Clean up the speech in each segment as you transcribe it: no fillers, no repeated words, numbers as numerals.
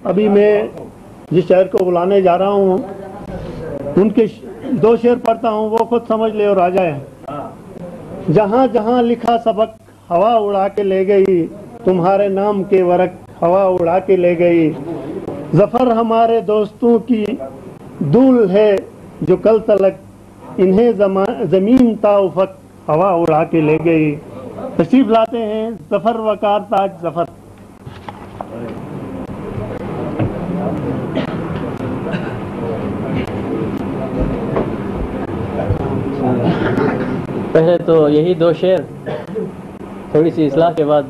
ابھی میں جس شعر کو بلانے جا رہا ہوں ان کے 2 شعر پڑھتا ہوں، وہ خود سمجھ لے اور آ جائے۔ جہاں جہاں لکھا سبق ہوا اڑا کے لے گئی، تمہارے نام کے ورق ہوا اڑا کے لے گئی۔ ظفر ہمارے دوستوں کی دول ہے جو کل تلک، انہیں زمین تا افق ہوا اڑا کے لے گئی۔ تشریف لاتے ہیں ظفر وقار تاج ظفر۔ پہلے تو یہی 2 شعر تھوڑی سی اصلاح کے بعد۔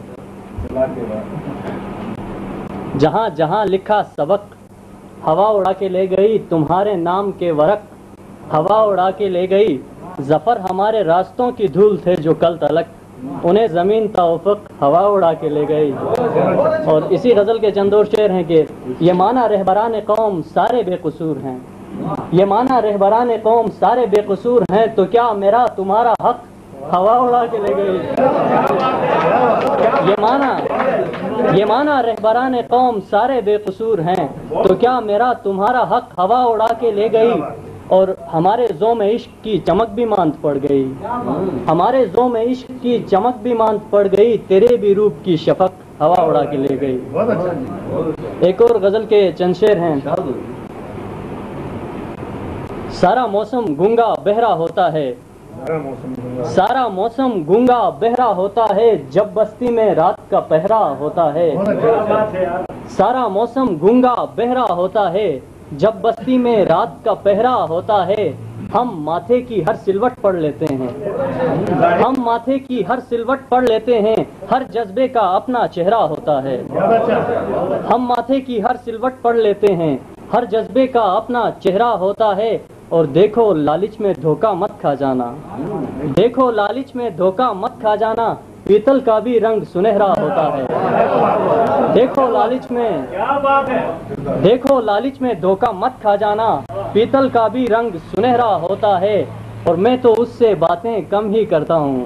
جہاں جہاں لکھا سبق ہوا اڑا کے لے گئی، تمہارے نام کے ورق ہوا اڑا کے لے گئی۔ ظفر ہمارے راستوں کی دھول تھے جو کل تلک، انہیں زمین تا افق ہوا اڑا کے لے گئی۔ اور اسی غزل کے چند اور شعر ہیں کہ یہ مانا رہبران قوم سارے بے قصور ہیں، یہ مانا رہبران قوم سارے بے قصور ہیں، تو کیا میرا تمہارا حق ہوا اڑا کے لے گئی۔ یہ مانا رہبران قوم سارے بے قصور ہیں، تو کیا میرا تمہارا حق ہوا اڑا کے لے گئی۔ اور ہمارے زوم عشق کی چمک بھی ماند پڑ گئی، ہمارے زوم عشق کی چمک بھی ماند پڑ گئی، تیرے بھی روپ کی شفق ہوا اڑا کے لے گئی۔ ایک اور غزل کے چند شعر ہیں۔ سارا موسم گونگا بہرا ہوتا ہے، سارا موسم گونگا بہرا ہوتا ہے، جب بستی میں رات کا پہرا ہوتا ہے۔ سارا موسم گونگا بہرا ہوتا ہے، جب بستی میں رات کا پہرا ہوتا ہے۔ ہم ماتھے کی ہر سلوٹ پڑھ لیتے ہیں، ہم ماتھے کی ہر سلوٹ پڑھ لیتے ہیں، ہر جذبے کا اپنا چہرہ ہوتا ہے۔ ہم ماتھے کی ہر سلوٹ پڑھ لیتے ہیں، ہر جذبے کا اپنا چہرہ ہوتا ہے۔ اور دیکھو لالچ میں دھوکہ مت کھا جانا، دیکھو لالچ میں دھوکہ مت کھا جانا، پیتل کا بھی رنگ سنہرا ہوتا ہے۔ دیکھو لالچ میں دھوکہ مت کھا جانا، پیتل کا بھی رنگ سنہرا ہوتا ہے۔ اور میں تو اس سے باتیں کم ہی کرتا ہوں،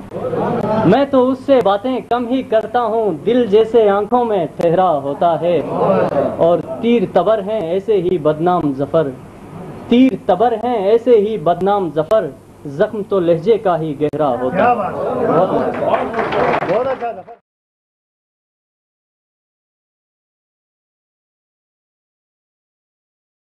میں تو اس سے باتیں کم ہی کرتا ہوں، دل جیسے آنکھوں میں ٹھہرا ہوتا ہے۔ اور تیر تبر ہیں ایسے ہی بدنام ظفر، تیر تبر ہیں ایسے ہی بدنام ظفر، زخم تو لہجے کا ہی گہرا ہوتا ہے۔